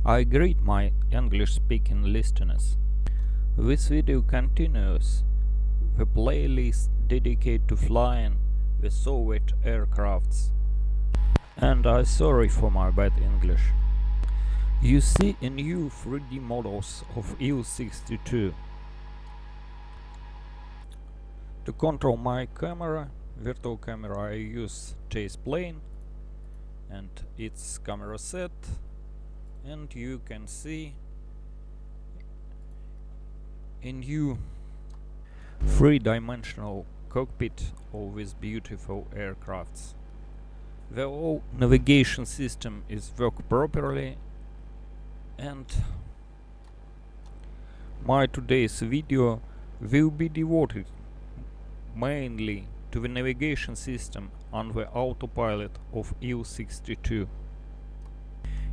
I greet my English-speaking listeners. This video continues the playlist dedicated to flying the Soviet aircrafts. And I'm sorry for my bad English. You see a new 3D models of Il-62. To control my camera, virtual camera, I use chase plane and its camera set, and you can see a new three-dimensional cockpit of these beautiful aircrafts. The whole navigation system is work properly, and my today's video will be devoted mainly to the navigation system on the autopilot of Il-62.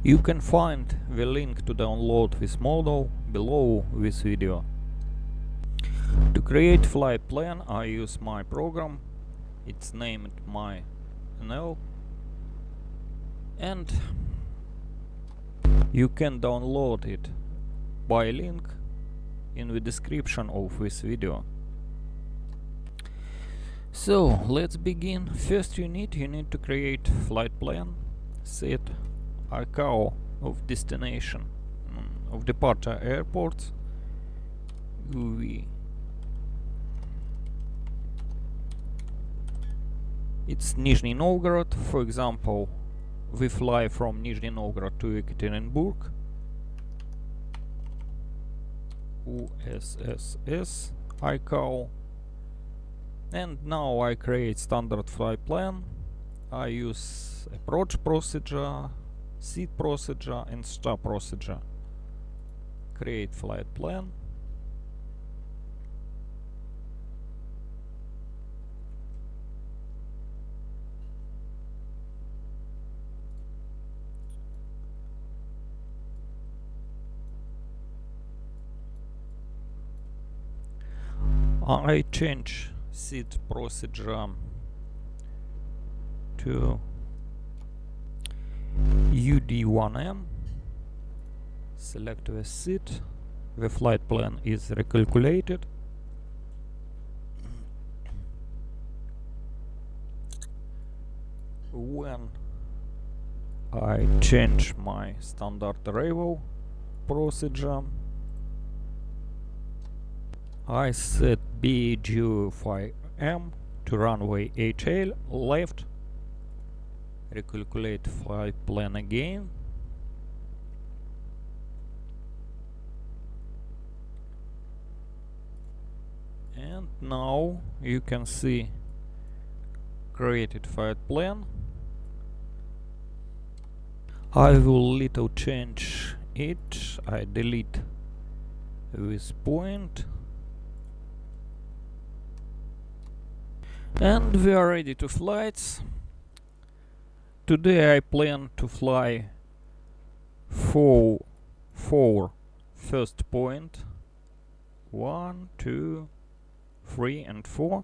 You can find the link to download this model below this video. To create flight plan, I use my program. It's named MyNL, and you can download it by link in the description of this video. So let's begin. First you need to create flight plan, set ICAO of destination of departure airports, UV. It's Nizhny Novgorod. For example, we fly from Nizhny Novgorod to Ekaterinburg. USSS ICAO. And now I create standard flight plan. I use approach procedure, seat procedure and stop procedure. Create flight plan. I change seat procedure to UD1M. Select the seat. The flight plan is recalculated. When I change my standard arrival procedure, I set BG5M to runway HL left, recalculate flight plan again, and now you can see created flight plan. I will little change it. I delete this point. And we are ready to flights. Today I plan to fly four first point, 1, 2, 3 and 4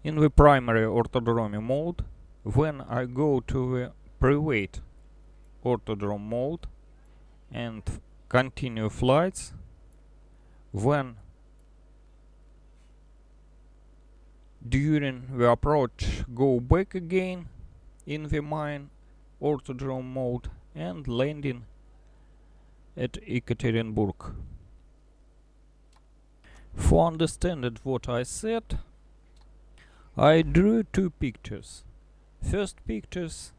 in the primary orthodrome mode. When I go to the private orthodrome mode and continue flights, when during the approach go back again in the main orthodrome mode and landing at Ekaterinburg. For understanding what I said, I drew two pictures. First pictures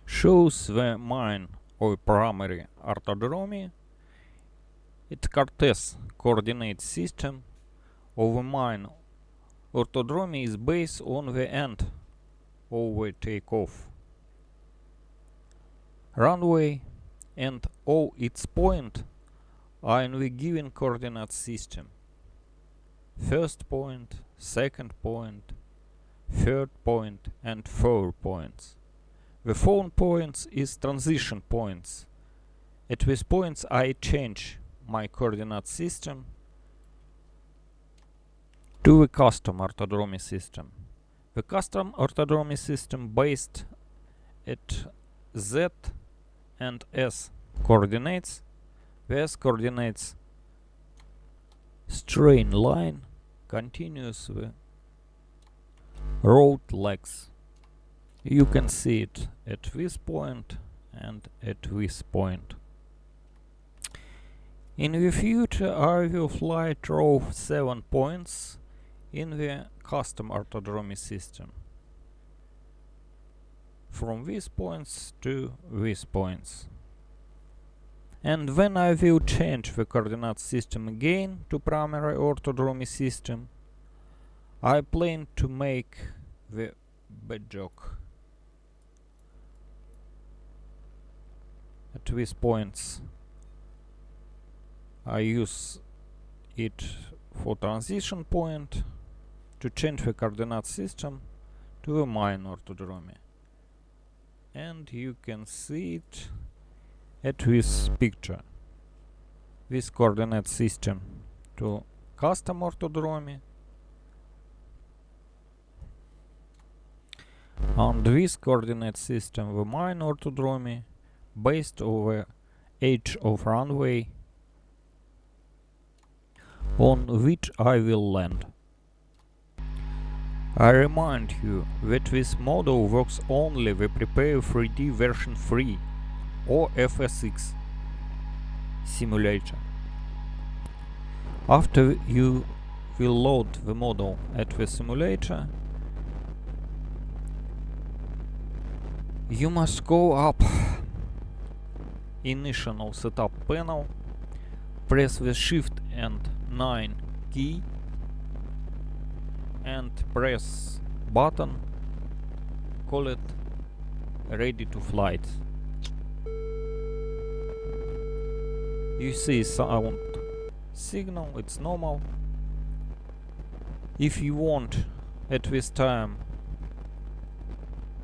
shows the main or primary orthodrome. It Cartes coordinate system of the main orthodrome is based on the end of the takeoff. Runway and all its points are in the given coordinate system. First point, second point, third point and fourth points. The fourth points is transition points. At these points I change my coordinate system to the custom orthodrome system. The custom orthodrome system based at Z and S coordinates. The S coordinates strain line continues with road legs. You can see it at this point and at this point. In the future I will fly through 7 points in the custom orthodromy system, from these points to these points. And when I will change the coordinate system again to primary orthodromy system, I plan to make the bedrock at these points. I use it for transition point to change the coordinate system to the main orthodromy. And you can see it at this picture. This coordinate system to custom orthodromy, and this coordinate system the main orthodromy based on the edge of runway on which I will land. I remind you that this model works only with Prepar3D version 3 or FSX simulator. After you will load the model at the simulator, you must go up initial setup panel, press the Shift and 9 key and press button, call it ready to flight. You see sound signal, it's normal. If you want at this time,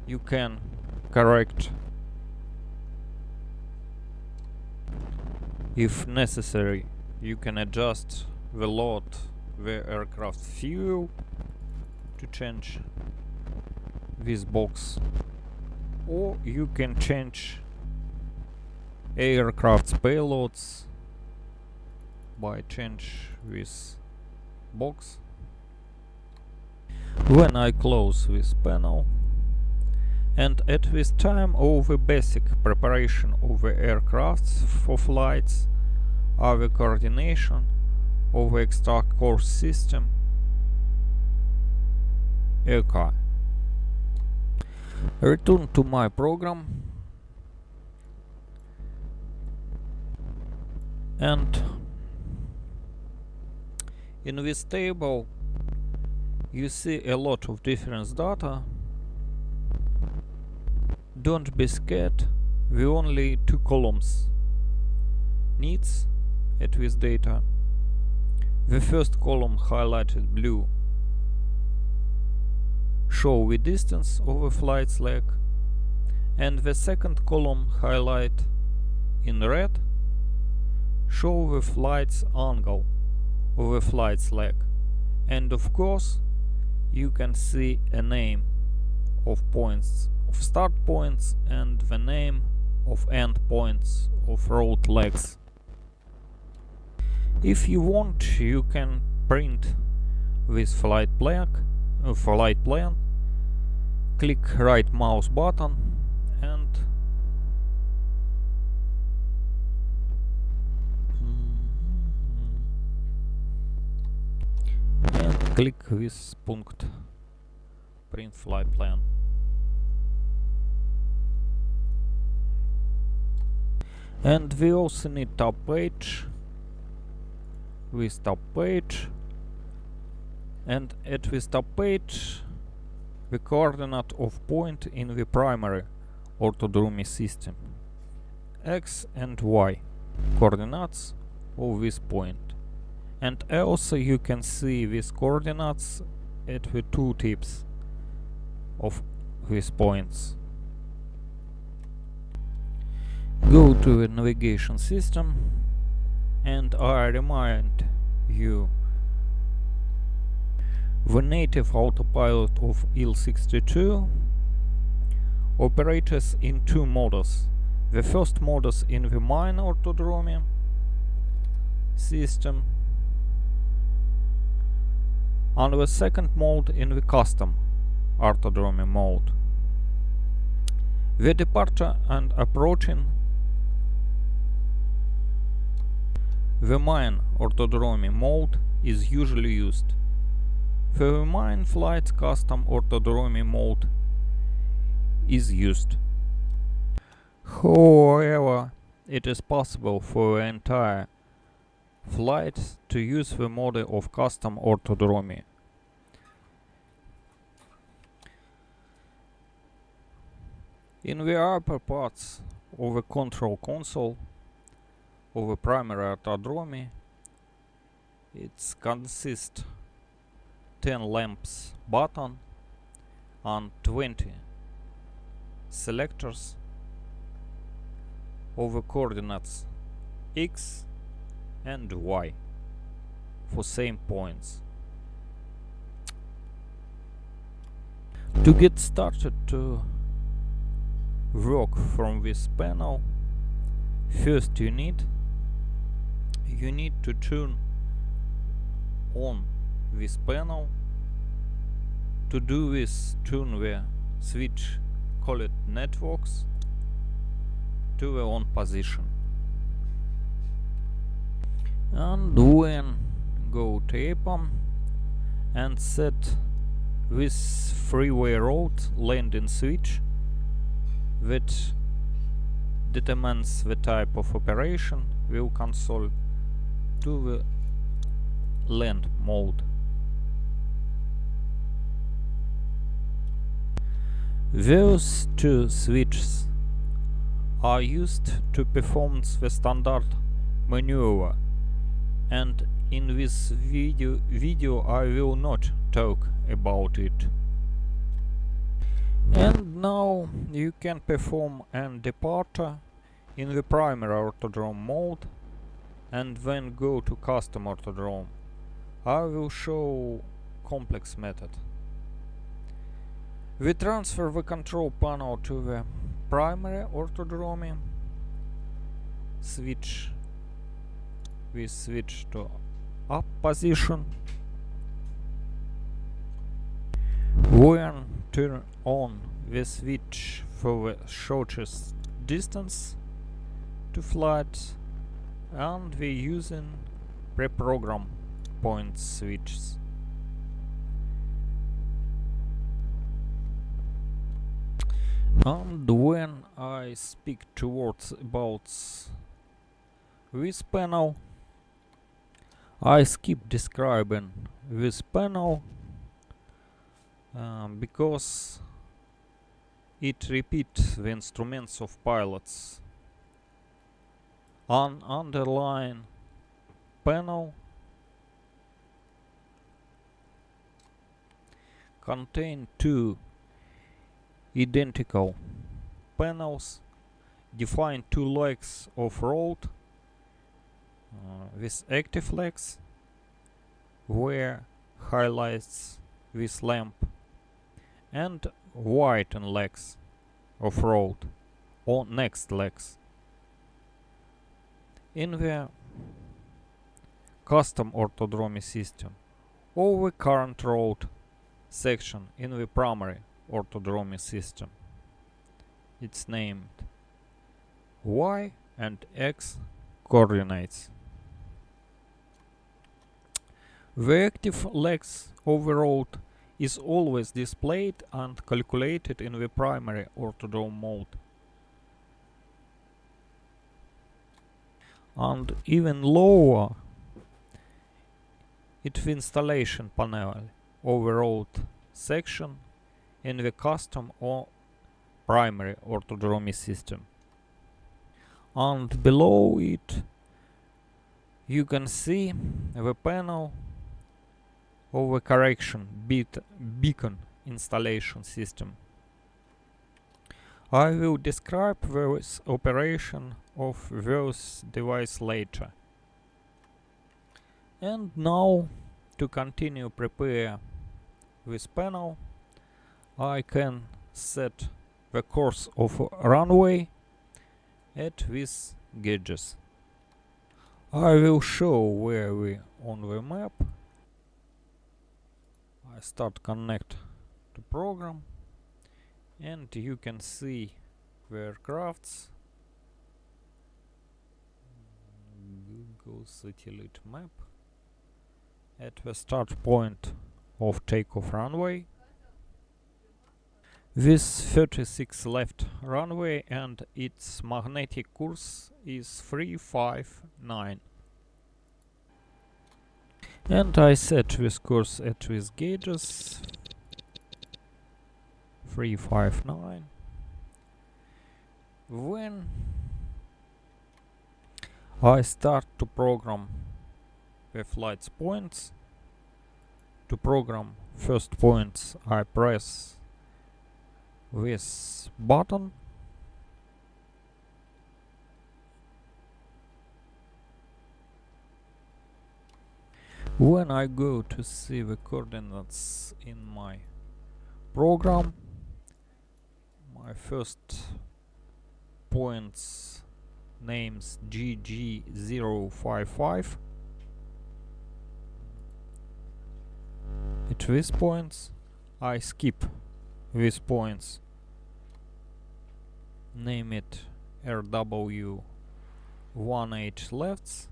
you can correct if necessary. You can adjust the load the aircraft fuel to change this box, or you can change aircraft's payloads by change this box. When I close this panel, and at this time all the basic preparation of the aircrafts for flights are the coordination of the extra course system OK. Return to my program, and in this table you see a lot of different data. Don't be scared, we only 2 columns needs at this data. The first column highlighted blue show the distance of the flight's leg, and the second column highlight in red show the flight's angle of the flight's leg, and of course you can see a name of points of start points and the name of end points of road legs. If you want, you can print this flight plan, click right mouse button and click this punct, print flight plan. And we also need top page, with top page, and at this top page the coordinate of point in the primary orthodromy system, x and y coordinates of this point. And also you can see these coordinates at the 2 tips of these points. Go to the navigation system, and I remind you the native autopilot of IL-62 operates in 2 modes, the first modus in the main orthodromy system, and the second mode in the custom orthodromy mode. The departure and approaching the main orthodromy mode is usually used. For the main flight, custom orthodromy mode is used. However, it is possible for the entire flight to use the mode of custom orthodromy. In the upper parts of the control console of the primary orthodromy, it consists 10 lamps button and 20 selectors of the coordinates X and Y for same points. To get started to work from this panel, first you need to turn on this panel. To do this, turn the switch called networks to the on position, and when go to EPAM and set this freeway route landing switch that determines the type of operation will console to the land mode. Those two switches are used to perform the standard maneuver, and in this video I will not talk about it. And now you can perform a departure in the primary orthodrome mode and then go to custom orthodrome. I will show complex method. We transfer the control panel to the primary orthodromy. We switch to up position. When turn on the switch for the shortest distance to flight, and we using pre-program point switches. And when I speak towards about this panel, I skip describing this panel because it repeats the instruments of pilots. An underlying panel contain two identical panels, define two legs of road with active legs, where highlights this lamp, and whiten legs of road or next legs. In the custom orthodromy system, all the current road section in the primary orthodromy system, it's named Y and X coordinates. The active legs of the road is always displayed and calculated in the primary orthodrome mode, and even lower it's the installation panel of the road section in the custom or primary orthodromy system. And below it you can see the panel of the correction beacon installation system. I will describe this operation of those devices later. And now, to continue prepare this panel, I can set the course of runway at these gauges. I will show where we on the map. I start connect to program, and you can see the aircrafts. Google satellite map at the start point of takeoff runway. This 36 left runway and its magnetic course is 359. And I set this course at these gauges 359. When I start to program the flight points, to program first points I press this button. When I go to see the coordinates in my program, my first points names GG055. At these points I skip these points, name it RW18 lefts,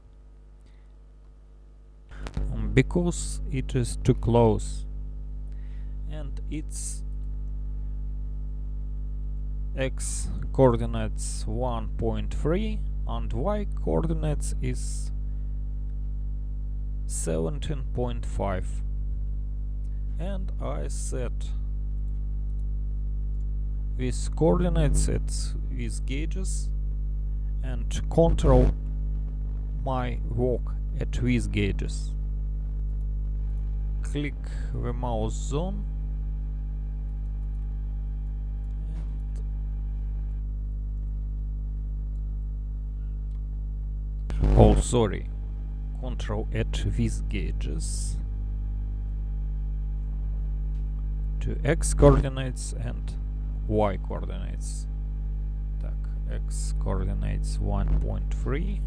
because it is too close, and its x coordinates 1.3 and y coordinates is 17.5, and I set these coordinates at these gauges and control my walk at these gauges. Click the mouse zone and oh sorry, control at these gauges to x coordinates and y coordinates. Так, x coordinates 1.3.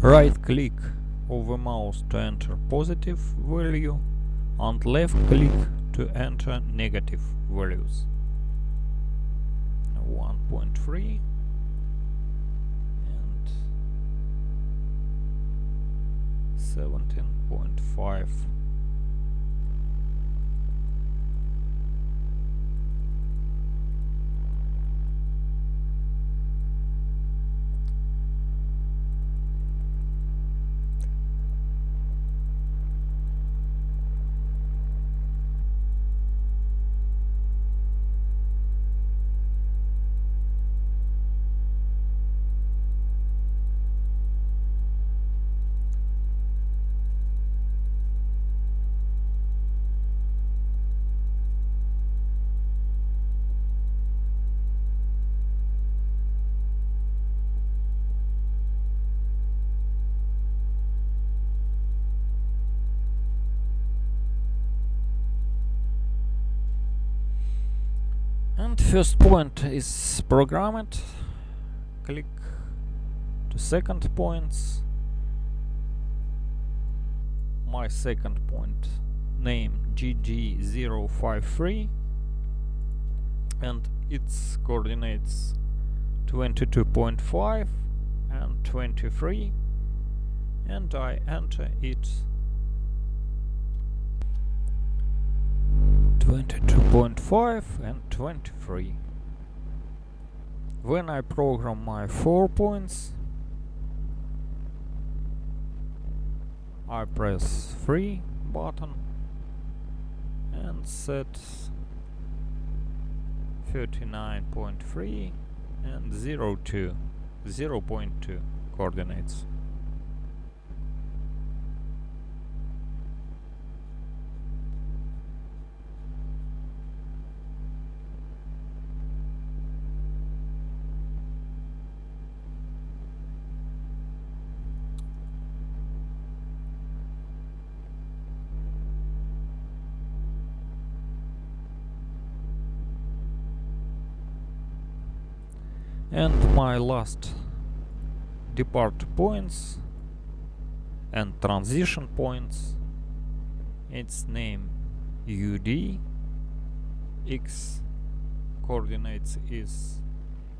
Right click of the mouse to enter positive value and left click to enter negative values. 1.3 and 17.5. And first point is programmed. Click to second points. My second point name GG053 and its coordinates 22.5 and 23, and I enter it 22.5 and 23. When I program my 4 points, I press 3 button and set 39.3 and 0.2 coordinates. And my last depart points and transition points, its name UD, X coordinates is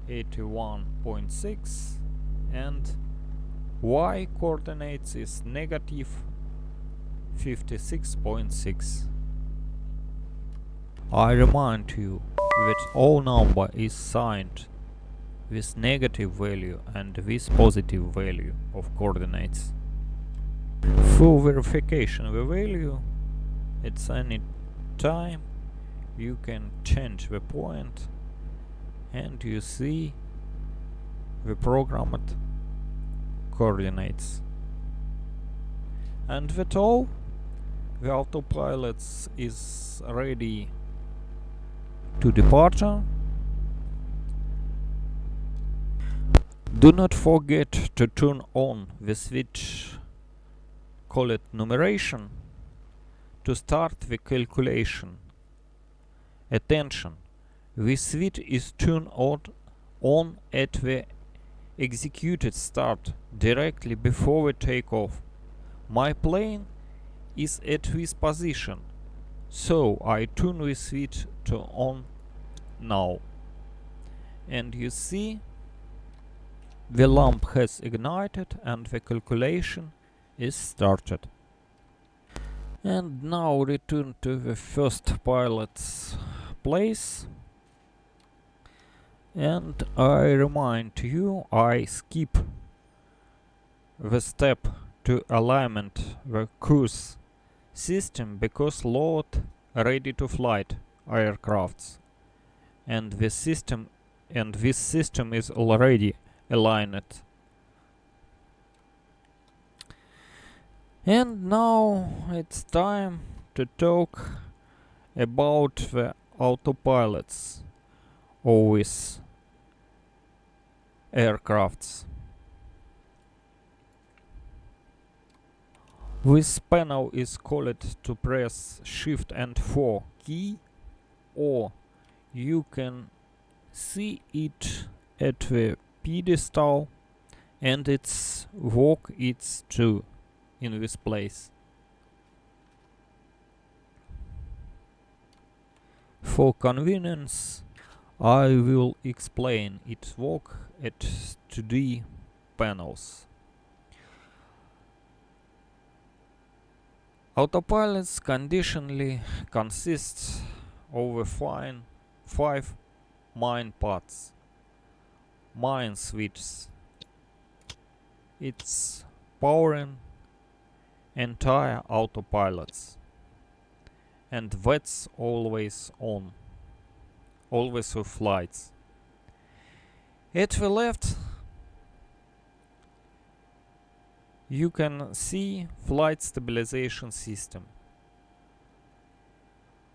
81.6 and Y coordinates is negative 56.6. I remind you that all number is signed with negative value and with positive value of coordinates. For verification of the value, at any time you can change the point and you see the programmed coordinates. And that's all. The autopilot is ready to departure. Do not forget to turn on the switch, call it numeration, to start the calculation. Attention, the switch is turned on at the executed start directly before the takeoff. My plane is at this position, so I turn the switch to on now. And you see the lamp has ignited and the calculation is started. And now return to the first pilot's place. And I remind you, I skip the step to alignment the cruise system because load ready to flight aircrafts, and this system is already aligned. And now it's time to talk about the autopilots of these aircrafts. This panel is called to press Shift and 4 key, or you can see it at the pedestal, and its work it's too in this place. For convenience, I will explain its work at 2D panels. Autopilots conditionally consists of the 5 main parts. Main switches. It's powering entire autopilots, and that's always on, always with flights. At the left you can see flight stabilization system,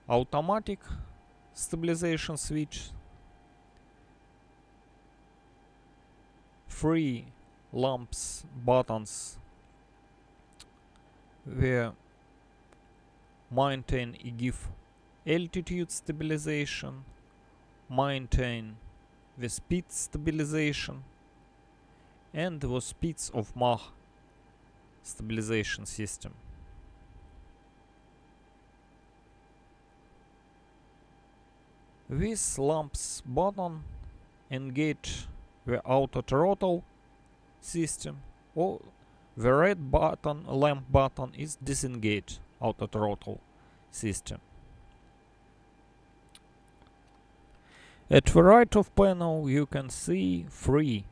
automatic stabilization switch, 3 lamps buttons where maintain give altitude stabilization, maintain the speed stabilization, and the speeds of Mach stabilization system. This lamps button engage the auto throttle system, or the red button, lamp button, is disengage auto throttle system. At the right of panel you can see 3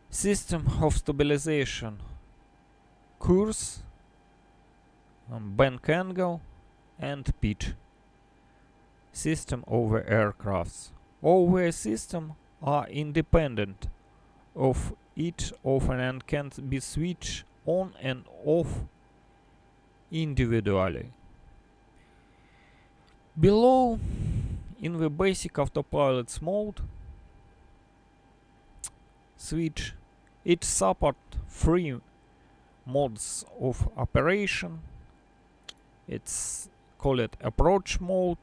system of stabilization: course, bank angle, and pitch system over aircrafts. All the systems are independent of each other and can be switched on and off individually. Below, in the basic autopilot mode switch, it supports 3 modes of operation. It's called approach mode,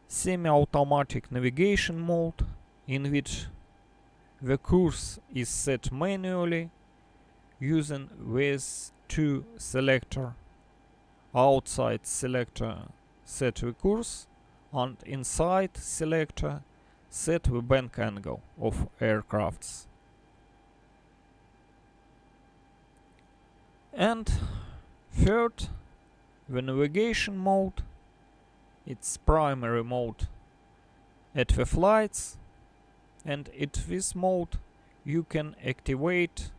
semi-automatic navigation mode, in which the course is set manually using with two selector. Outside selector set the course, and inside selector set the bank angle of aircrafts. And third, the navigation mode. Its primary mode at the flights, and at this mode you can activate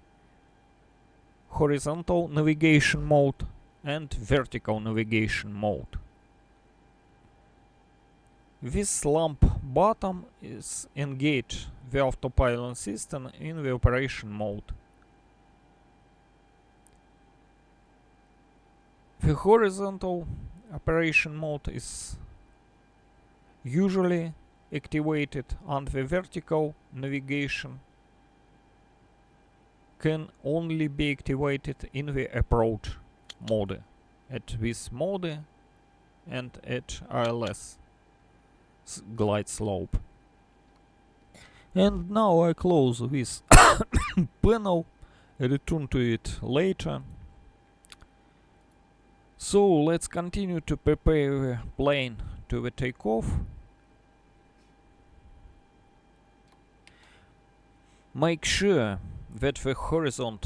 horizontal navigation mode and vertical navigation mode. This lamp button is engage the autopilot system in the operation mode. The horizontal operation mode is usually activated, and the vertical navigation can only be activated in the approach mode, at this mode and at ILS glide slope. And now I close this panel, return to it later. So let's continue to prepare the plane to the takeoff. Make sure that the horizon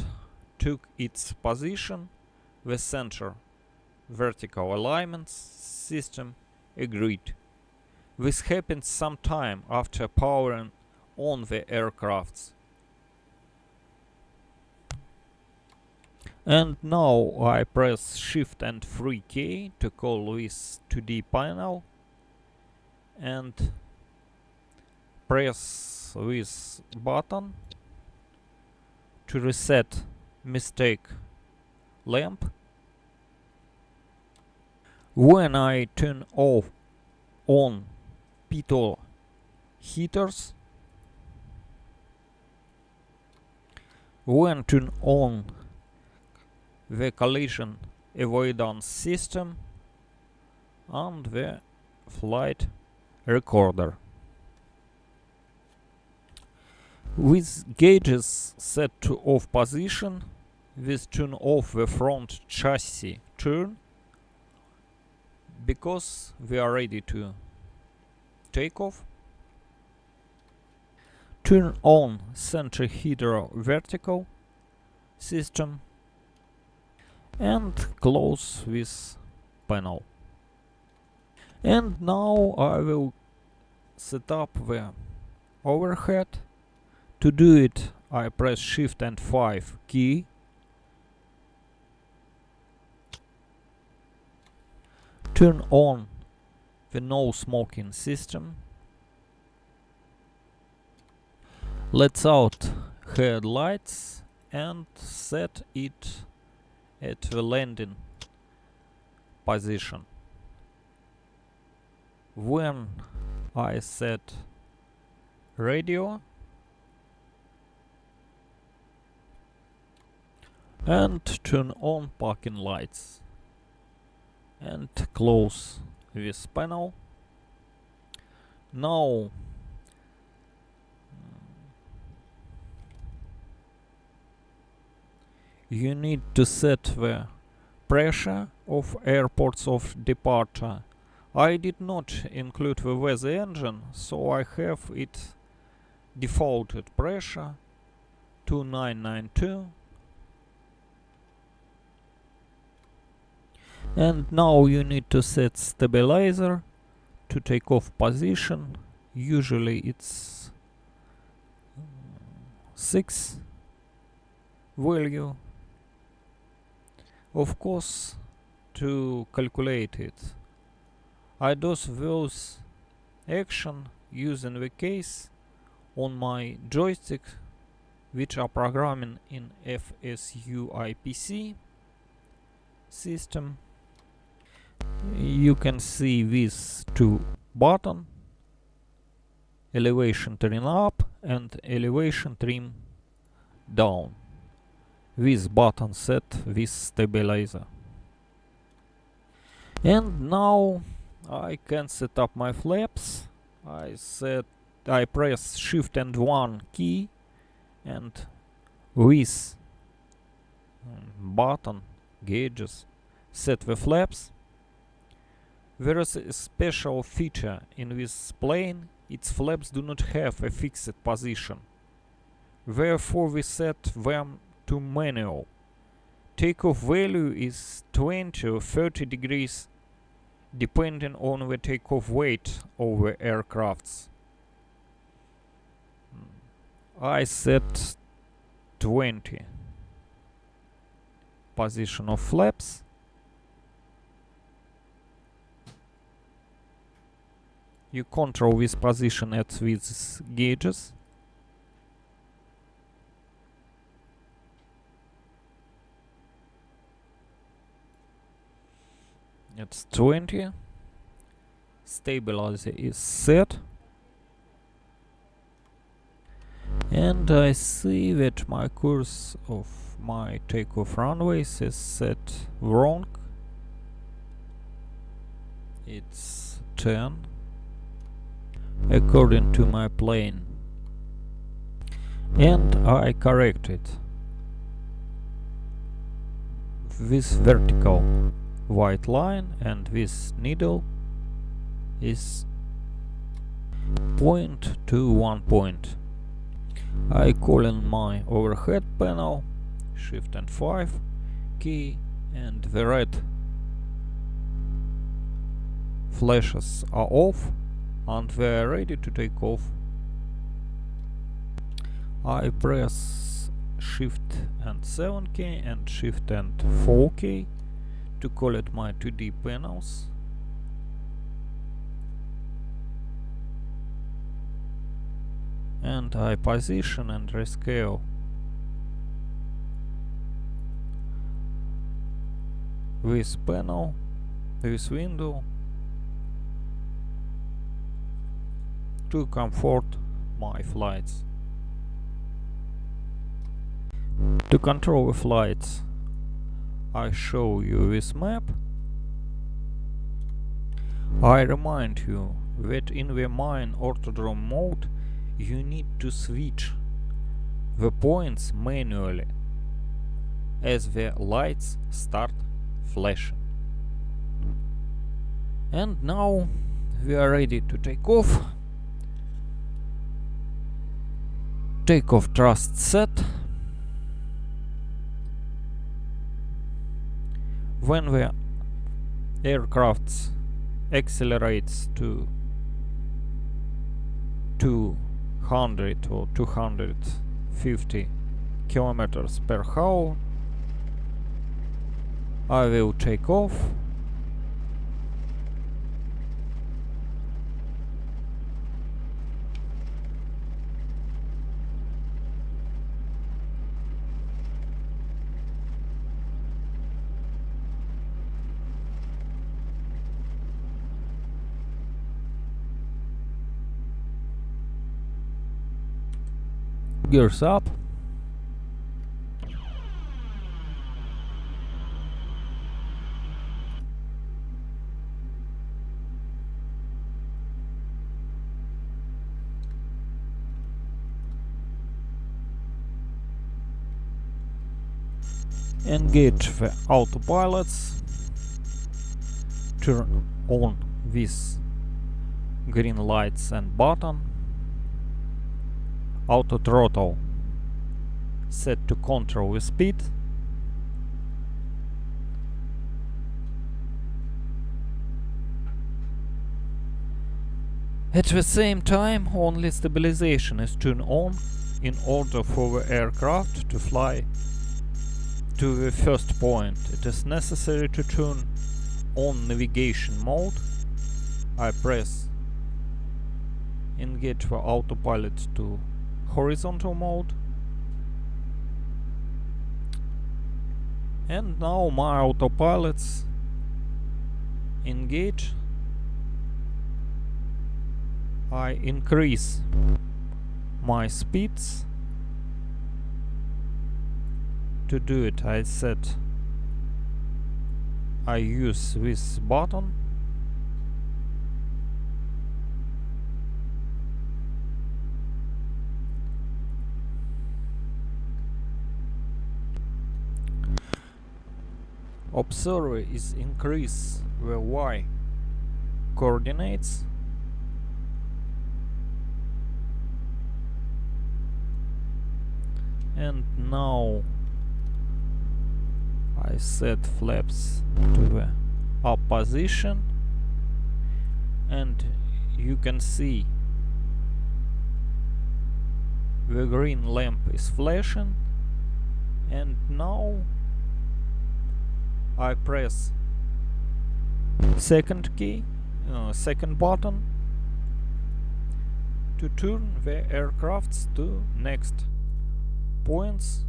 took its position, the center vertical alignment system agreed. This happens sometime after powering on the aircrafts. And now I press Shift and 3K to call this 2D panel, and press this button to reset mistake lamp. When I turn on pitot heaters, when turn on the collision avoidance system and the flight recorder. With gauges set to off position, this turn off the front chassis turn, because we are ready to take off. Turn on center heater vertical system and close this panel. And now I will set up the overhead. To do it, I press Shift and 5 key. Turn on the no smoking system. Let's out headlights and set it at the landing position. When I set radio and turn on parking lights and close this panel. Now you need to set the pressure of airports of departure. I did not include the weather engine, so I have it defaulted pressure 2992. And now you need to set stabilizer to take off position. Usually it's 6 value. Of course, to calculate it, I do those action using the case on my joystick, which are programming in FSUIPC system. You can see these two buttons, elevation trim up and elevation trim down. This button set this stabilizer. And now I can set up my flaps. I press Shift and 1 key, and with button gauges set the flaps. There is a special feature in this plane. Its flaps do not have a fixed position. Therefore we set them to manual. Takeoff value is 20 or 30 degrees depending on the takeoff weight of the aircrafts. I set 20 position of flaps. You control this position at these gauges. It's 20. Stabilizer is set. And I see that my course of my takeoff runways is set wrong. It's 10 according to my plane. And I correct it. This vertical white line and this needle is point to 1 point. I call in my overhead panel, Shift and 5 key, and the red flashes are off and we are ready to take off. I press Shift and 7 key and Shift and 4 key to call it my 2D panels. And I position and rescale this panel, this window, to comfort my flights. To control the flights, I show you this map. I remind you that in the mine orthodrome mode you need to switch the points manually as the lights start flashing. And now we are ready to take off. Takeoff thrust set. When the aircraft accelerates to 200 or 250 kilometers per hour, I will take off. Gears up. Engage the autopilots. Turn on these green lights and button. Auto throttle set to control the speed. At the same time, only stabilization is turned on in order for the aircraft to fly to the first point. It is necessary to turn on navigation mode. I press engage the autopilot to horizontal mode, and now my autopilots engage. I increase my speeds. To do it, I use this button Observe is increase the y coordinates and now I set flaps to the up position and you can see the green lamp is flashing, and now I press second button to turn the aircrafts to next points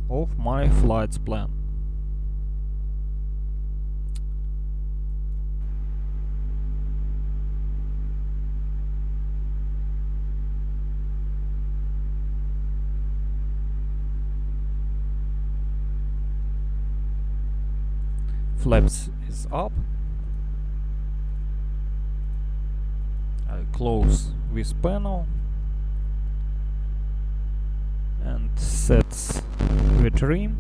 of my flights plan. Flaps is up. I close this panel and sets the trim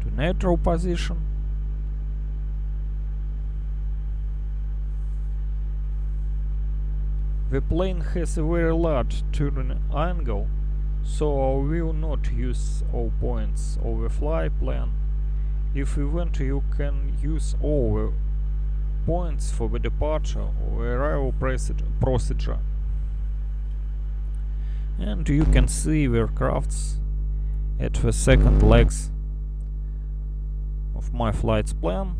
to neutral position. The plane has a very large turn angle, so I will not use all points of the flight plan. If you want, you can use all the points for the departure or arrival procedure. And you can see the aircrafts at the second legs of my flight's plan.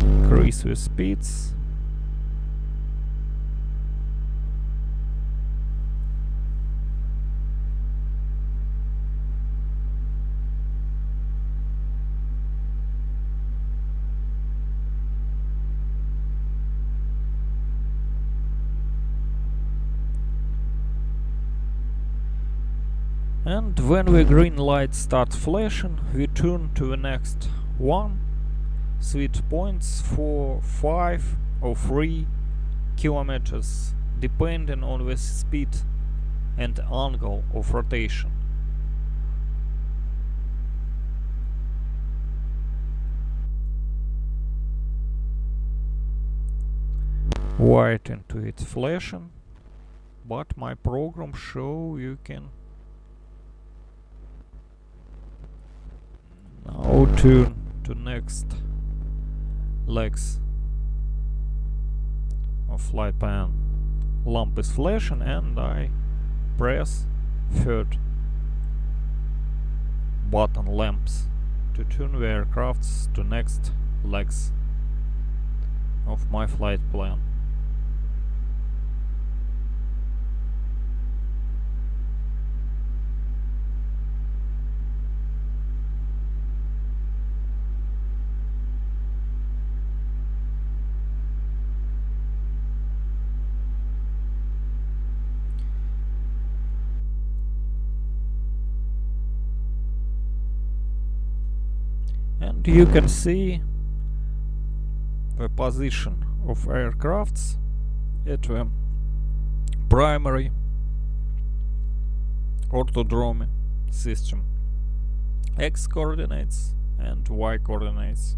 Increase the speeds. And when the green light starts flashing, we turn to the next one. Switch points for 5 or 3 kilometers, depending on the speed and angle of rotation. Wait until it's flashing, but my program show you can now turn to next legs of flight plan. Lamp is flashing and I press third button lamps to turn the aircrafts to next legs of my flight plan. And you can see the position of aircrafts at the primary orthodrome system, X coordinates and Y coordinates.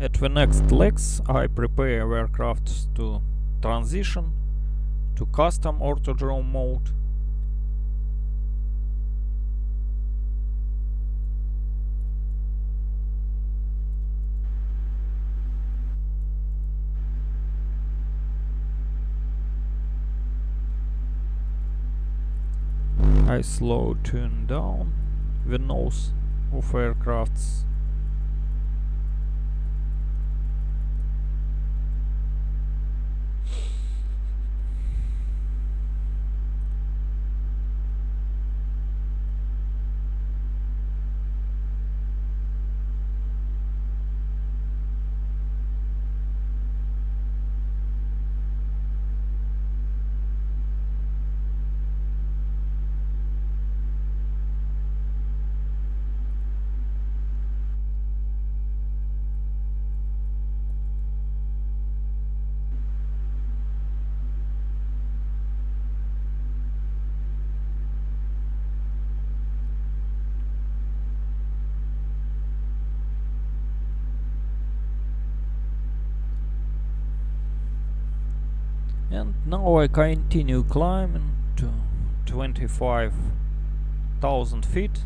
At the next legs I prepare the aircraft to transition to custom orthodrome mode. I slow turn down the nose of aircrafts. And now I continue climbing to 25,000 feet.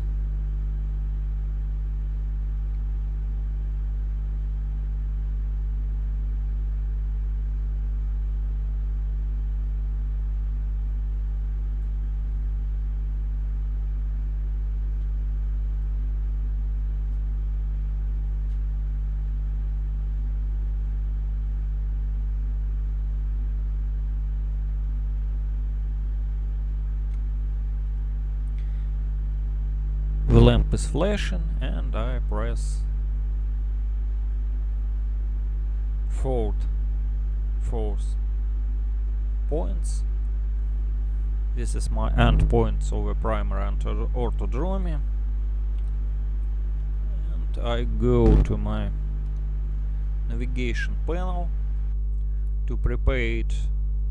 The lamp is flashing and I press fourth points. This is my end points of the primary and orthodromy. And I go to my navigation panel to prepare it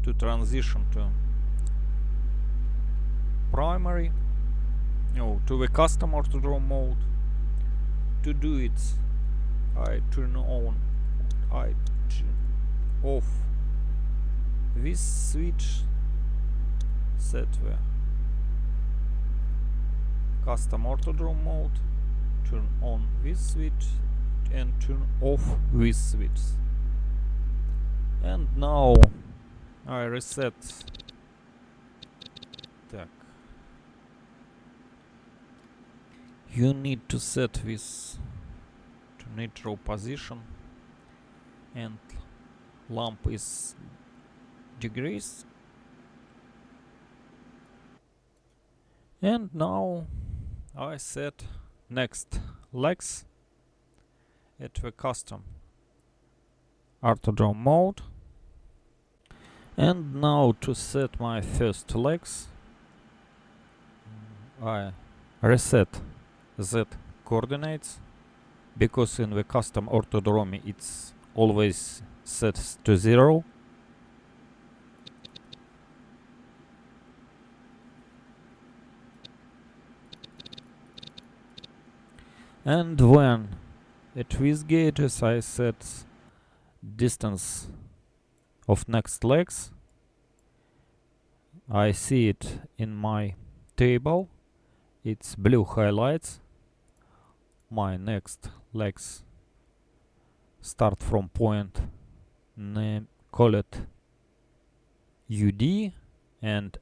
to transition to primary, to the custom orthodrome mode. To do it, I turn off this switch, set the custom orthodrome mode, turn on this switch and turn off this switch. And now I reset. Так. You need to set this to neutral position, and lamp is degrees. And now I set next legs at the custom orthodrome mode. And now to set my first legs, I reset Z coordinates, because in the custom orthodromy it's always set to 0. And when at these gauges I set distance of next legs, I see it in my table, it's blue highlights. My next legs start from point, call it UD, and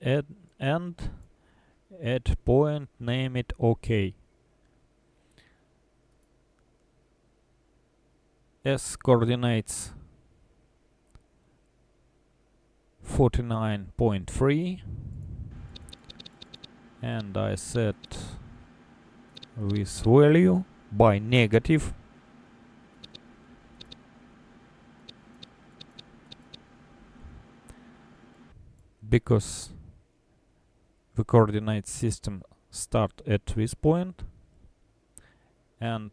end at point, name it OK. S coordinates 49.3, and I set this value by negative, because the coordinate system start at this point and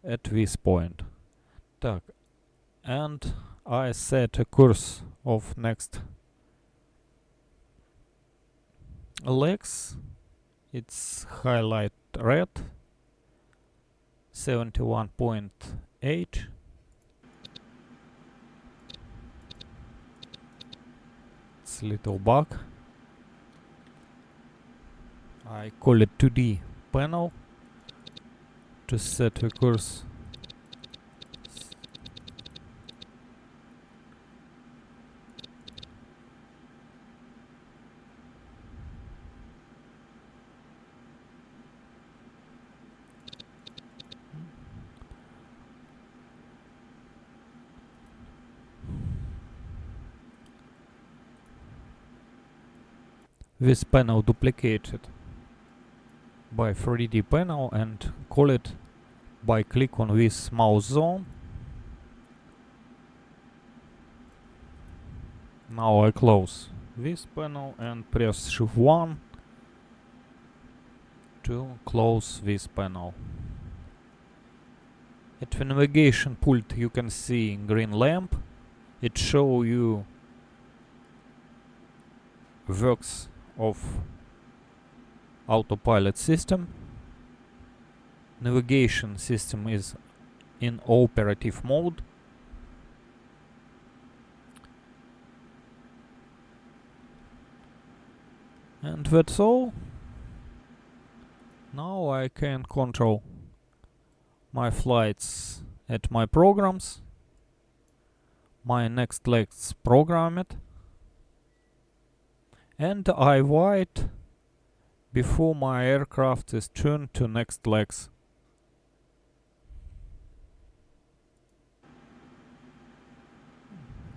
at this point. Так, and I set a course of next legs. It's highlight red, 71.8. It's a little bug. I call it 2D panel to set the course. This panel duplicated by 3D panel and call it by click on this mouse zone. Now I close this panel and press Shift 1 to close this panel. At the navigation pult you can see green lamp. It shows you works of autopilot system. Navigation system is in operative mode. And that's all. Now I can control my flights at my programs. My next legs program it. And I wait before my aircraft is turned to next legs.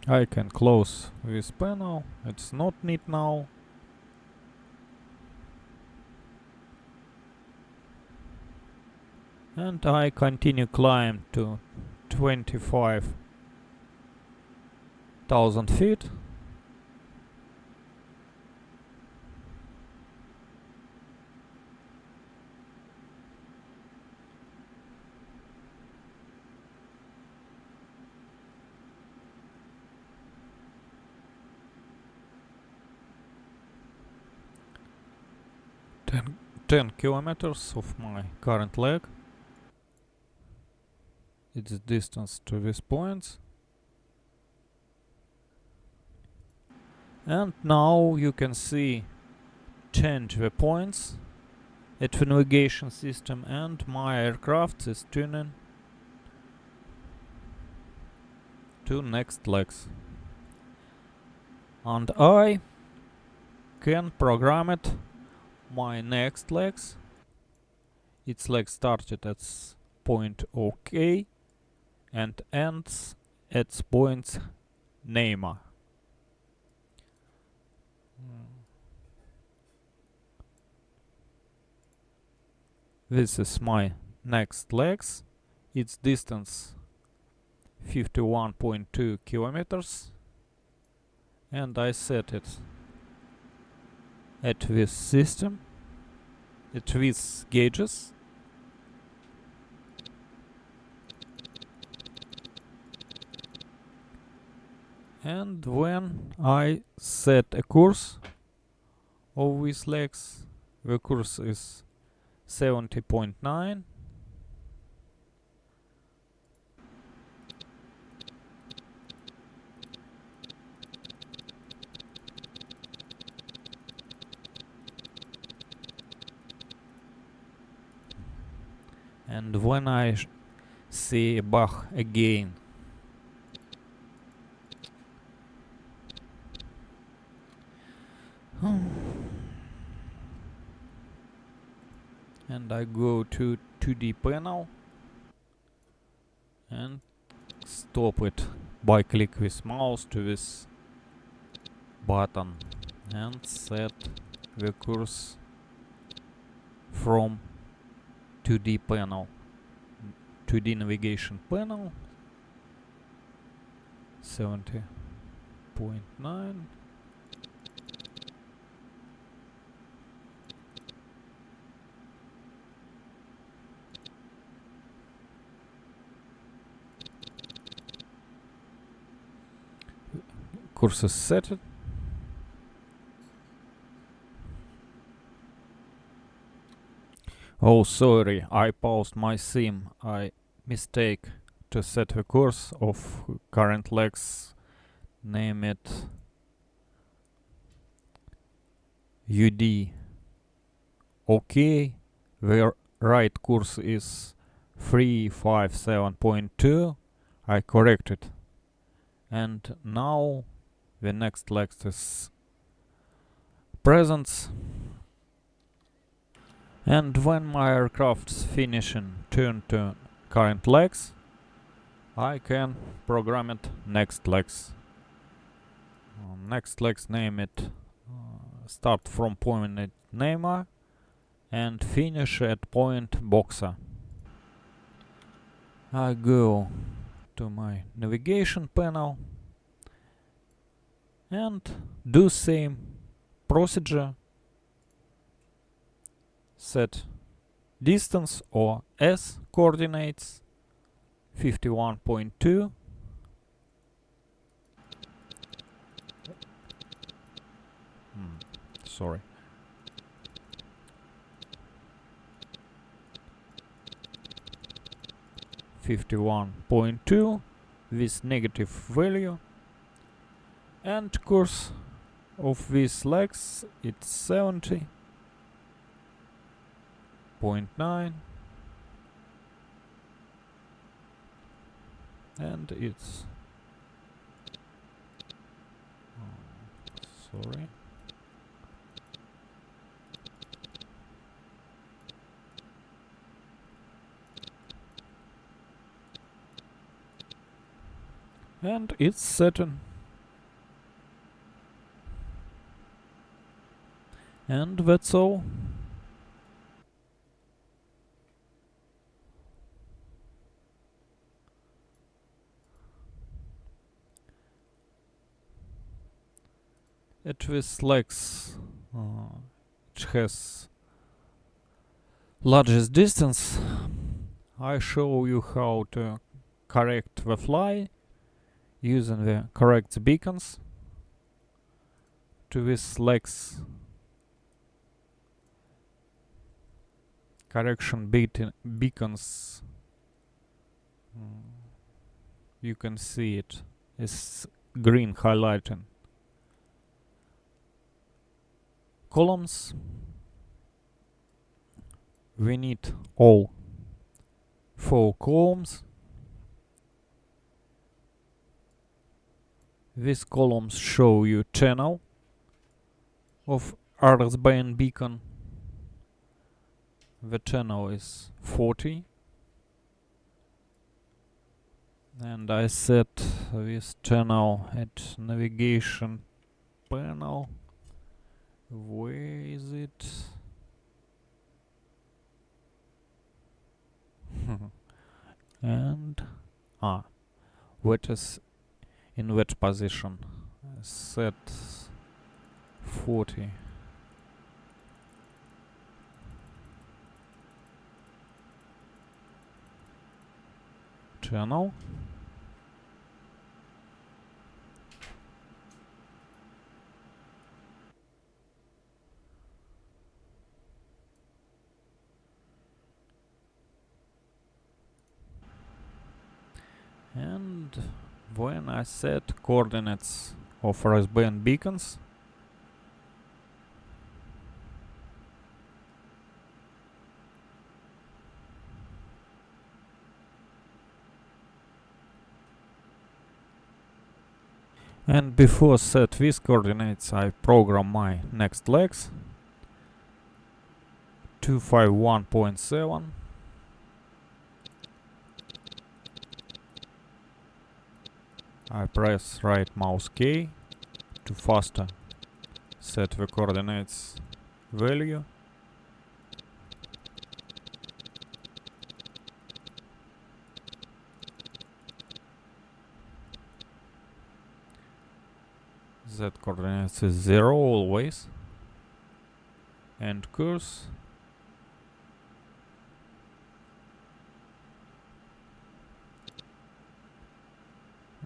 I can close this panel, it's not need now. And I continue climb to 25,000 feet. Ten kilometers of my current leg. It's distance to these points. And now you can see change the points at the navigation system, and my aircraft is turning to next legs. And I can program it my next legs. Its leg started at point OK and ends at point Neymar. This is my next legs. Its distance 51.2 kilometers, and I set it at this system, at these gauges. And when I set a course of these legs, the course is 70.9. And when I see a bug again, and I go to 2D panel and stop it by click with mouse to this button and set the course from 2D panel, 2D navigation panel, 70.9. Course is set. Oh, sorry, I paused my sim. I mistake to set the course of current legs. Name it UD. Okay, the right course is 357.2. I corrected. And now the next leg is present. And when my aircraft's finishing turn to current legs, I can program it next legs. Next legs, name it start from point at Neymar and finish at point Boxer. I go to my navigation panel and do same procedure. Set distance or S coordinates 51.2. Sorry. (51.2) with negative value, and course of these legs it's 70.9, and it's sorry. And it's setting. And that's all. At this legs it has largest distance. I show you how to correct the fly using the correct beacons to these legs. Correction beacons, you can see it is green highlighting. Columns, we need all 4 columns. These columns show you channel of RSBN beacon. The channel is 40, and I set this channel at navigation panel. Where is it? And what is in that position? Set 40. Channel. And when I set coordinates of RSBN beacons, and before set these coordinates, I program my next legs 251.7. I press right mouse key to faster set the coordinates value. Z coordinates is 0 always, and course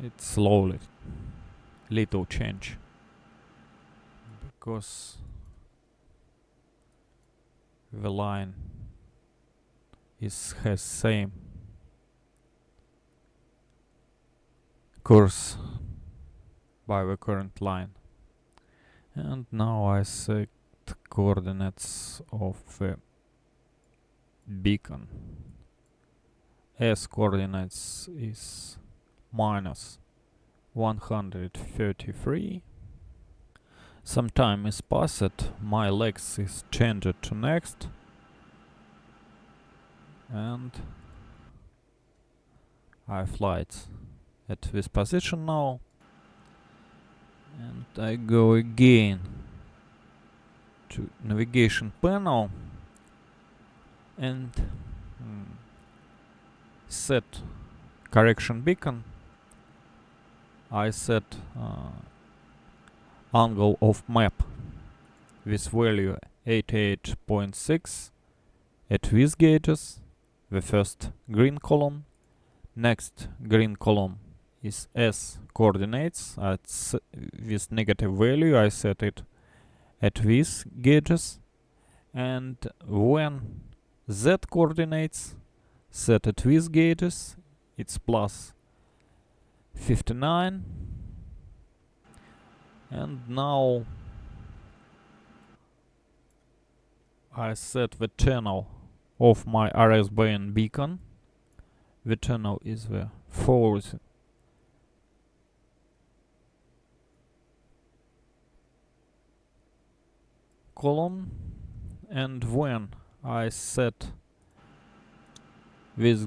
it's slowly little change because the line has same course by the current line. And now I set coordinates of the beacon. S coordinates is minus 133. Some time is passed, my legs is changed to next, and I fly it at this position now, and I go again to navigation panel and set correction beacon. I set angle of map with value 88.6 at these gauges, the first green column. Next green column is S coordinates. With negative value I set it at these gauges, and when Z coordinates set at these gauges, it's plus 59. And now I set the channel of my RSBN beacon. The channel is the fourth column, and when I set this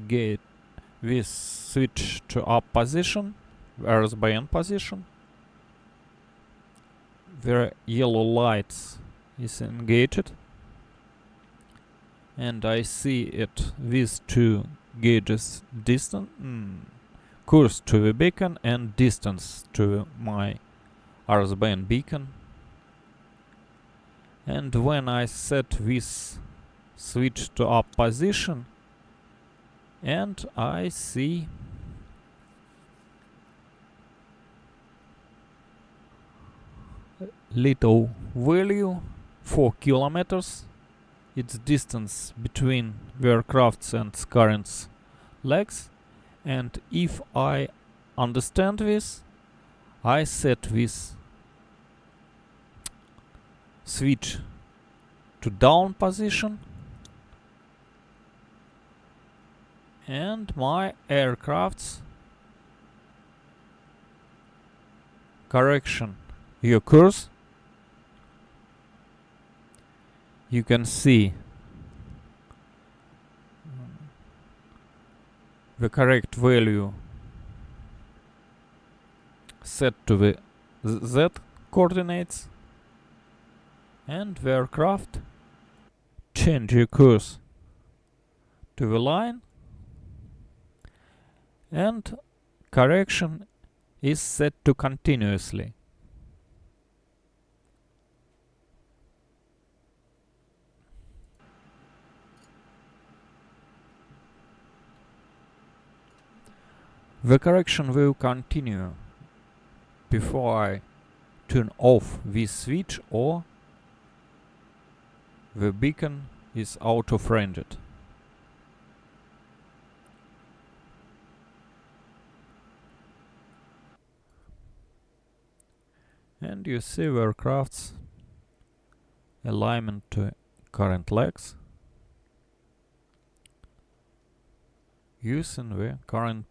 switch to up position, RSBN position, the yellow lights is engaged, and I see it with two gauges distance, course to the beacon and distance to my RSBN beacon. And when I set this switch to up position, and I see little value 4 kilometers. It's distance between the aircraft's and current's legs, and if I understand this, I set this switch to down position, and my aircraft's correction occurs. You can see the correct value set to the Z coordinates, and the aircraft change occurs to the line, and correction is set to continuously. The correction will continue before I turn off this switch or the beacon is out of range. And you see the aircraft's alignment to current legs using the current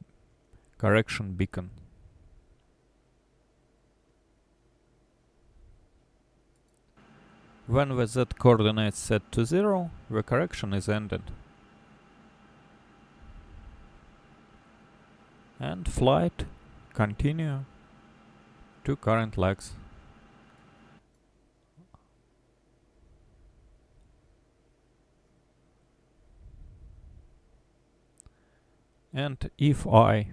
correction beacon. When the Z coordinates set to 0, the correction is ended. And flight continue to current legs. And if I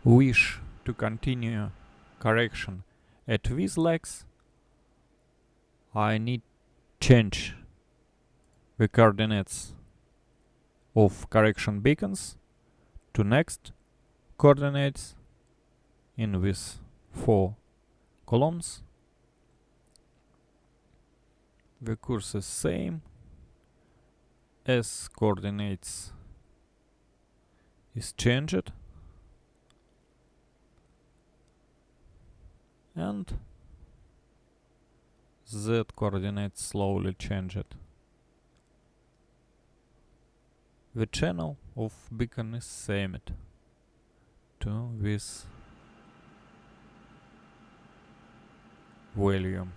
wish to continue correction at these legs, I need change the coordinates of correction beacons to next coordinates in these 4 columns. The course is same, S coordinates is changed, and Z coordinates slowly changed. The channel of beacon is same to this value.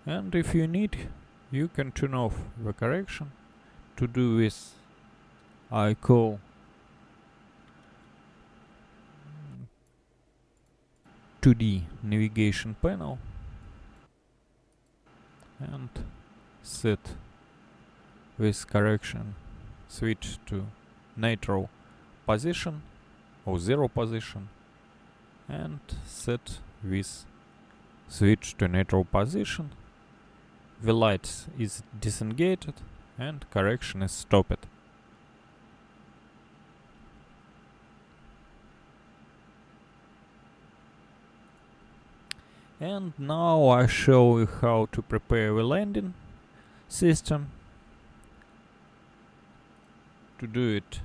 And if you need, you can turn off the correction. To do this, I call P3D navigation panel and set this correction switch to neutral position or 0 position, and set this switch to neutral position. The light is disengaged and correction is stopped. And now I show you how to prepare the landing system. To do it,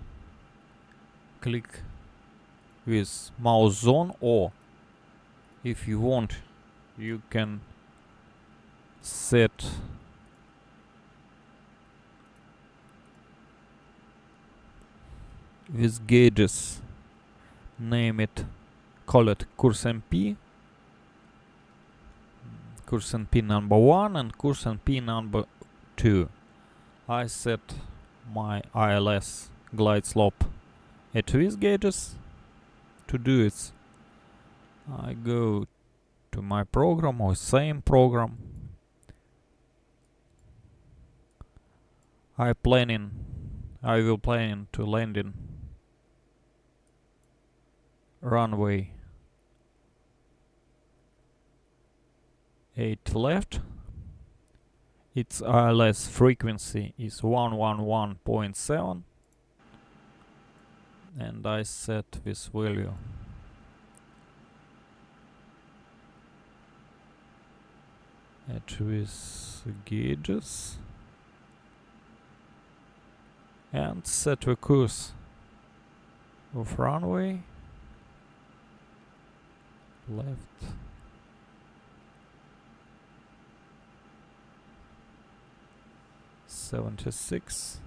click with mouse zone, or if you want, you can set with gauges, name it, call it course MP, course MP number 1 and course MP number 2. I set my ILS glide slope at these gauges. To do it, I go to my program or same program. I will planning to land in runway 8 left. Its ILS frequency is 111.7, and I set this value at these gauges and set the course of runway left 76.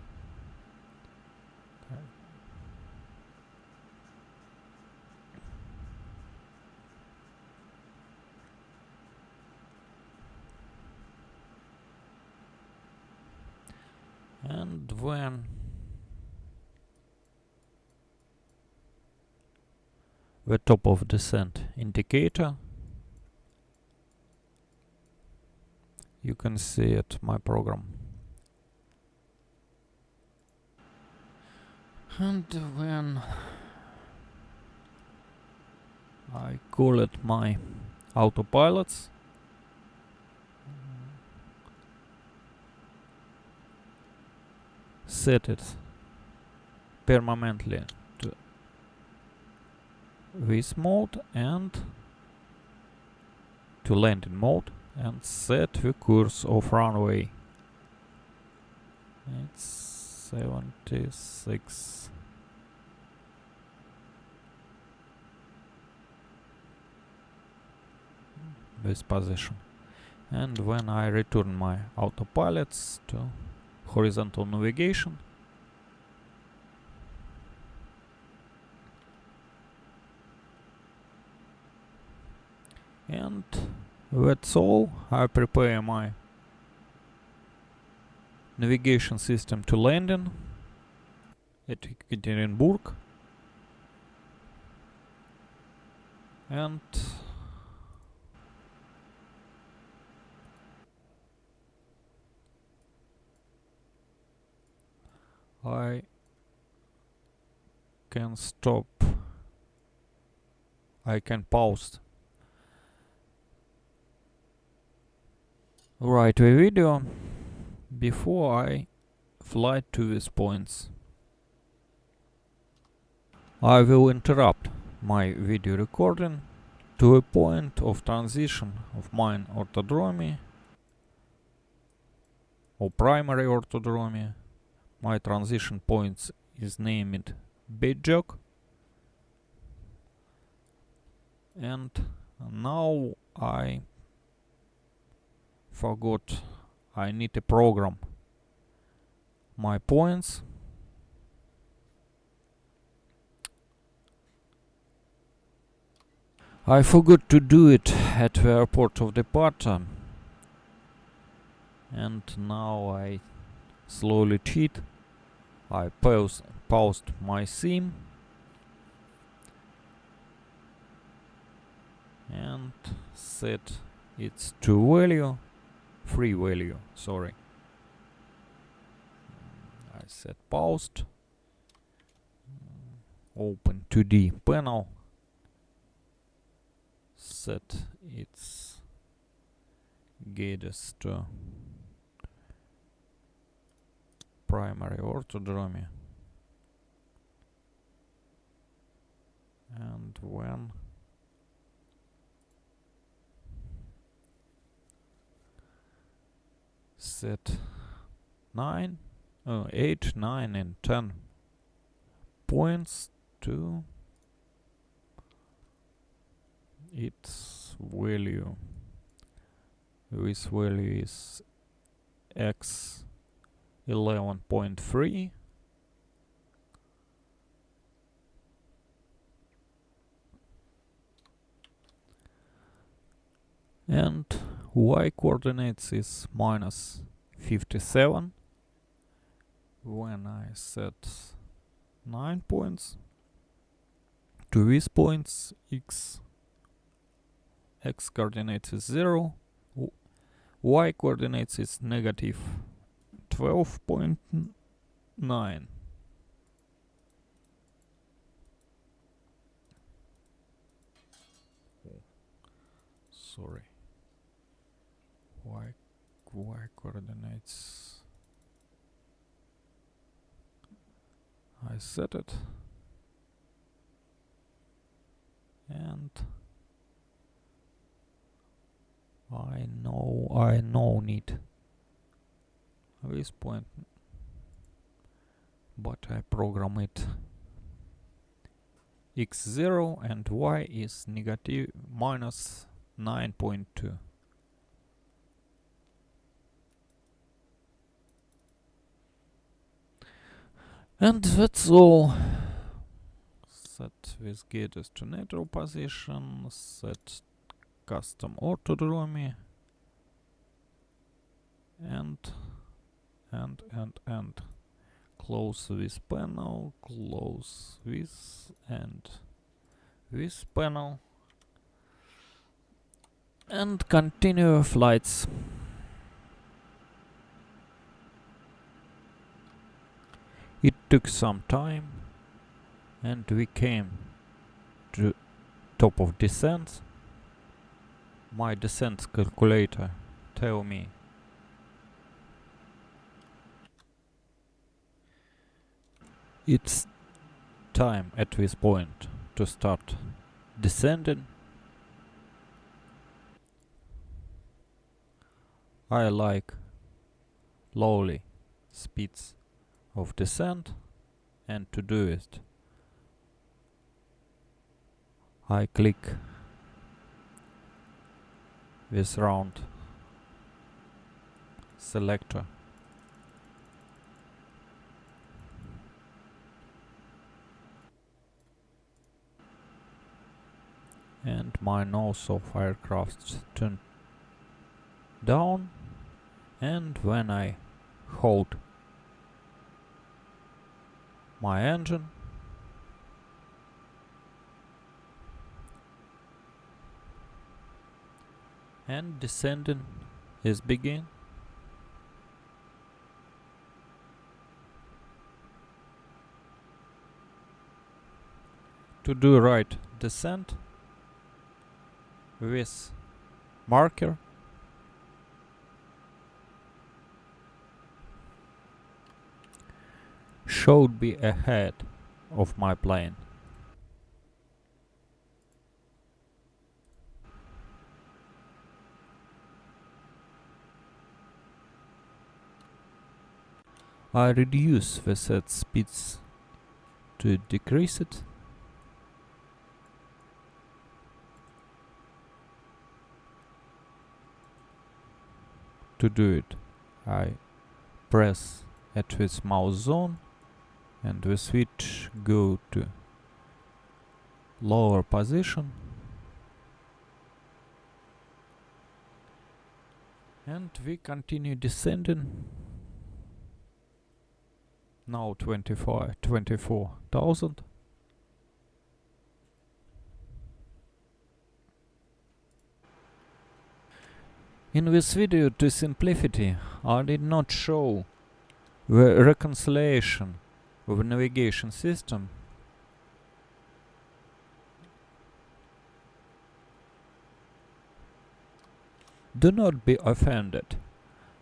And when the top of descent indicator, you can see it, my program. And when I call it my autopilots, set it permanently to this mode and to landing mode, and set the course of runway. It's 76. This position. And when I return my autopilots to horizontal navigation, and that's all. I prepare my navigation system to landing at Ekaterinburg, and I can stop. I can pause right the video before I fly to these points. I will interrupt my video recording to a point of transition of mine orthodromy or primary orthodromy. My transition points is named Bedjok, and now I forgot I need to program my points. I forgot to do it at the airport of departure, and now I slowly cheat. I paused my sim and set its free value, sorry. I set paused, open 2D panel, set its gauges to primary orthodromy, and when set 8, 9 and 10 points to its value. This value is x 11.3 and y coordinates is minus 57. When I set 9 points to these points, x coordinates is 0, y coordinates is negative 12.9. Sorry. Y coordinates. I set it. And I know need this point, but I program it x0 and y is negative minus 9.2. And that's all. Set this gauges to neutral position, set custom orthodromy, and close this panel, close this and this panel, and continue flights. It took some time, and we came to top of descent. My descent calculator tell me it's time at this point to start descending. I like lowly speeds of descent, and to do it I click this round selector and my nose of aircraft turned down, and when I hold my engine and descending is begin. To do right descent with marker should be ahead of my plane. I reduce the set speeds to decrease it. To do it, I press at this mouse zone and the switch go to lower position, and we continue descending. Now 24,000. In this video, to simplicity, I did not show the reconciliation of the navigation system. Do not be offended.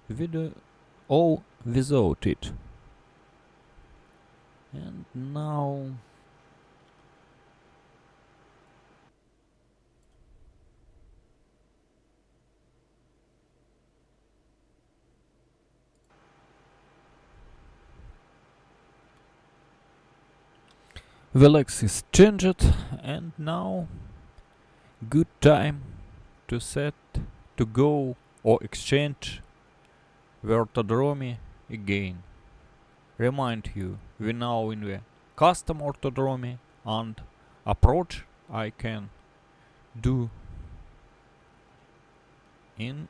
Video all without it. And now Velux is changed, and now good time to set to go or exchange the orthodromy again. Remind you, we now in the custom orthodromy, and approach I can do in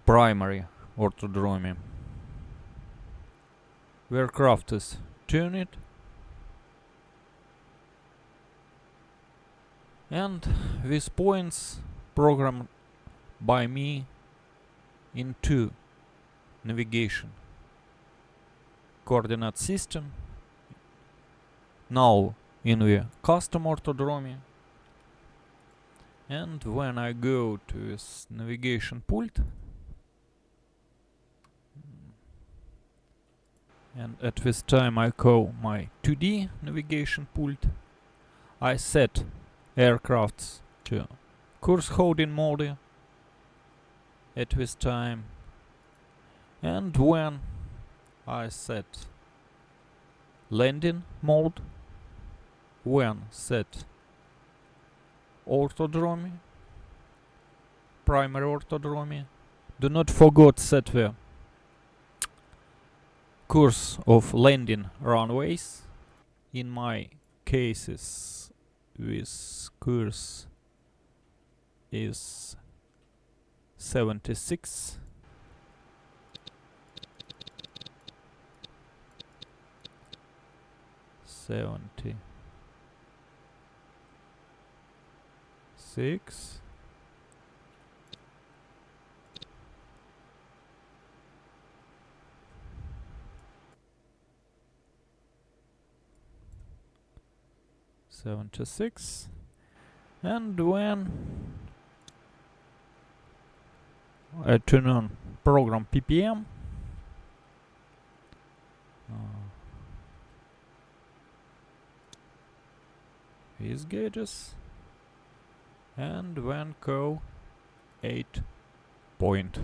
primary orthodromy. Where craft is turn it, and these points programmed by me into navigation coordinate system, now in the custom orthodromy. And when I go to this navigation pult, and at this time I call my 2D navigation pult, I set aircrafts to course holding mode at this time, and when I set landing mode, when set orthodromy, primary orthodromy, do not forget set the course of landing runways. In my cases, this course is 76. Six. And when I turn on program PPM, these gauges, and when go 8 point.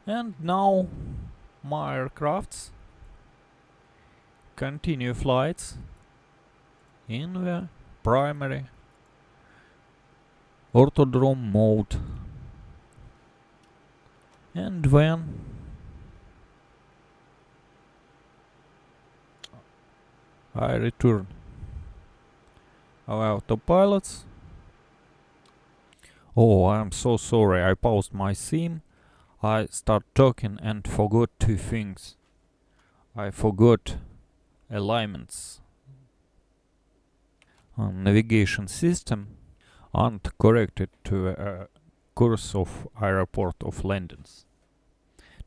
And now my aircrafts continue flights in the primary orthodrome mode. And when I return our autopilots, oh, I'm so sorry, I paused my sim. I start talking and forgot two things. I forgot alignments on navigation system and corrected to a course of airport of landings.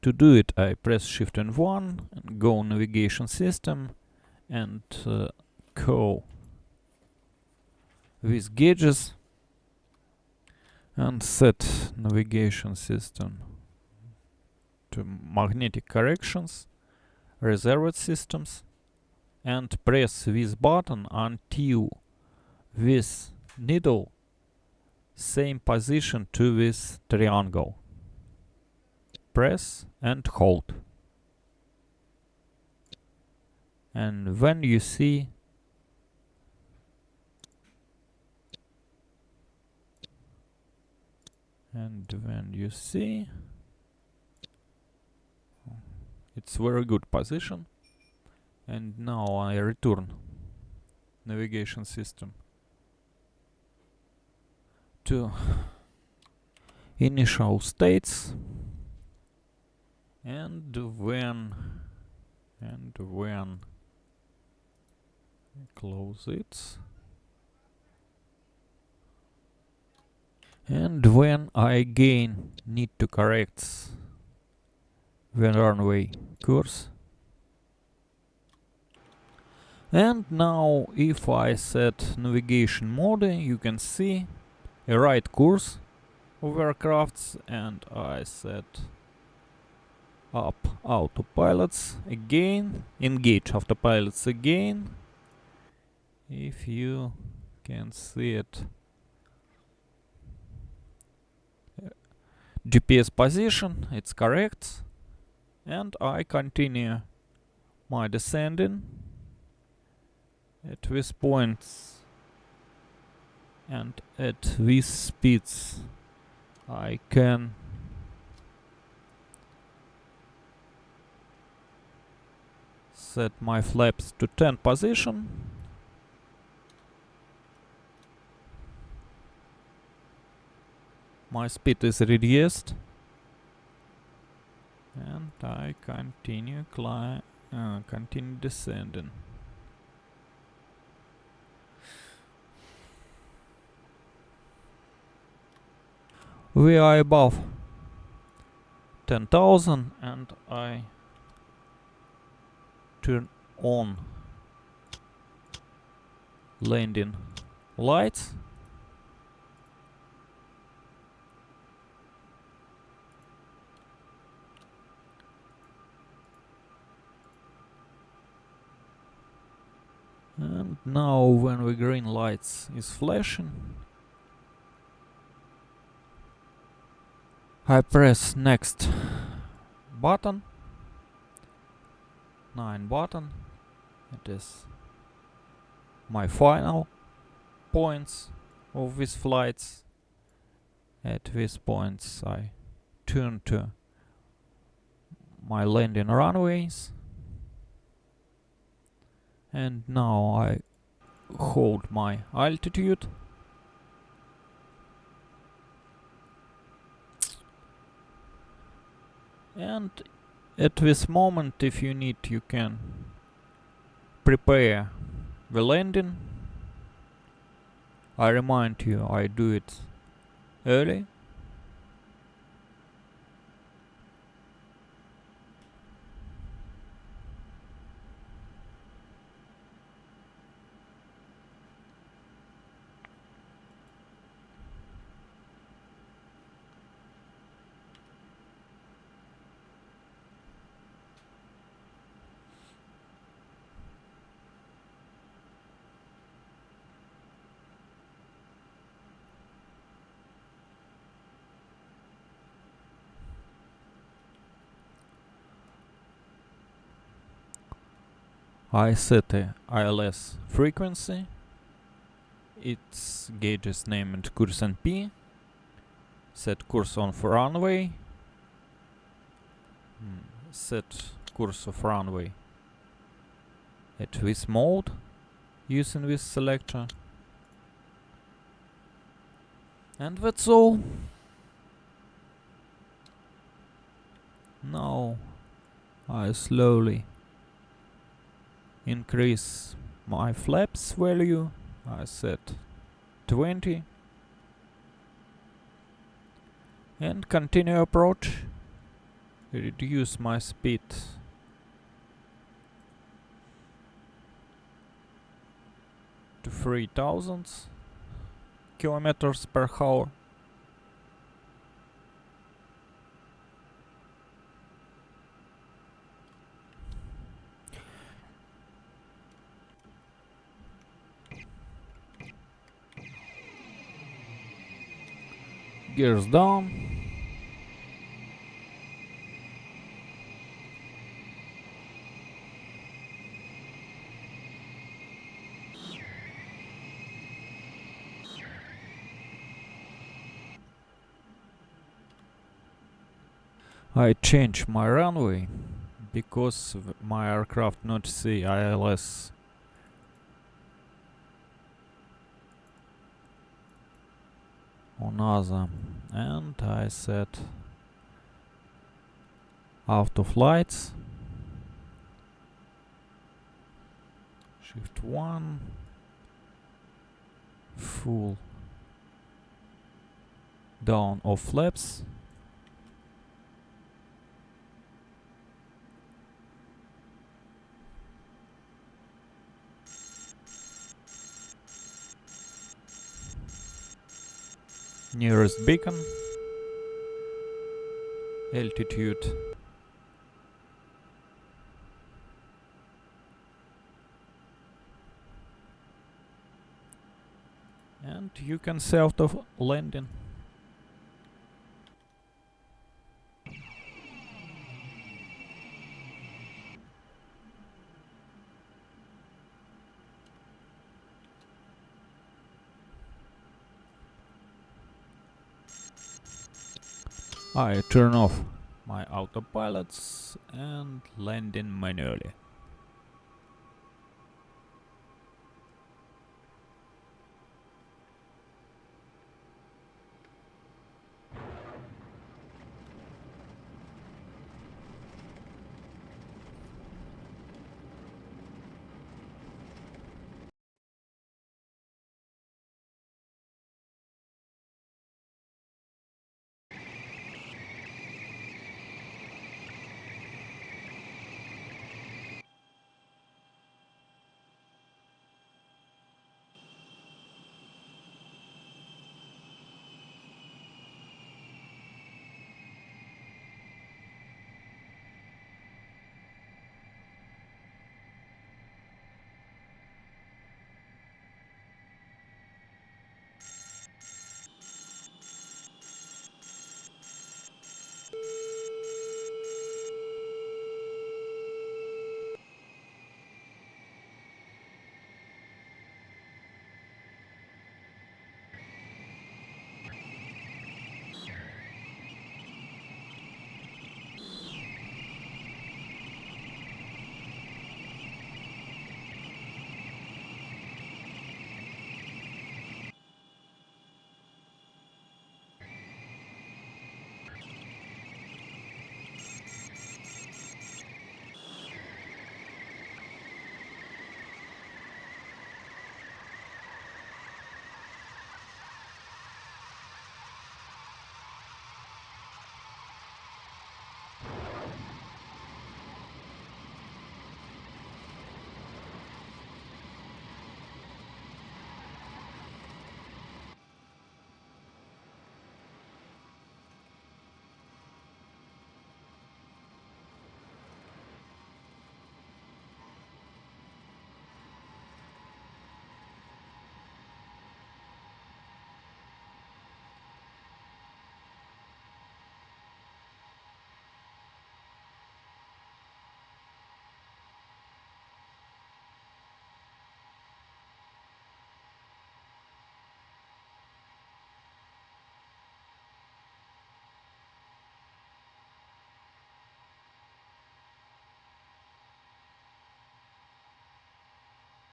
To do it, I press Shift and 1 and go navigation system and call these gauges and set navigation system to magnetic corrections, reserved systems, and press this button until this needle same position to this triangle. Press and hold. And when you see it's very good position. And now I return navigation system to initial states, and when close it, and when I again need to correct the runway course. And now if I set navigation mode, you can see a right course of aircrafts, and I set up autopilots again, engage autopilots again, if you can see it. GPS position, it's correct, and I continue my descending at these points and at these speeds. I can set my flaps to 10 position. My speed is reduced, and I continue descending. We are above 10,000, and I turn on landing lights. And now when the green lights is flashing, I press next button, 9 button. It is my final points of these flights. At these points I turn to my landing runways, and now I hold my altitude. And at this moment, if you need, you can prepare the landing. I remind you, I do it early. I set a ILS frequency. Its gauge is named course NP. Set course on for runway. Set course of runway at this mode using this selector. And that's all. Now I slowly increase my flaps value. I set 20 and continue approach. Reduce my speed to 3000 kilometers per hour. Gears down. I change my runway because my aircraft not see ILS. On other, and I set auto flights, shift 1, full down of flaps. Nearest beacon, altitude, and you can see auto landing. I turn off my autopilots and landing manually.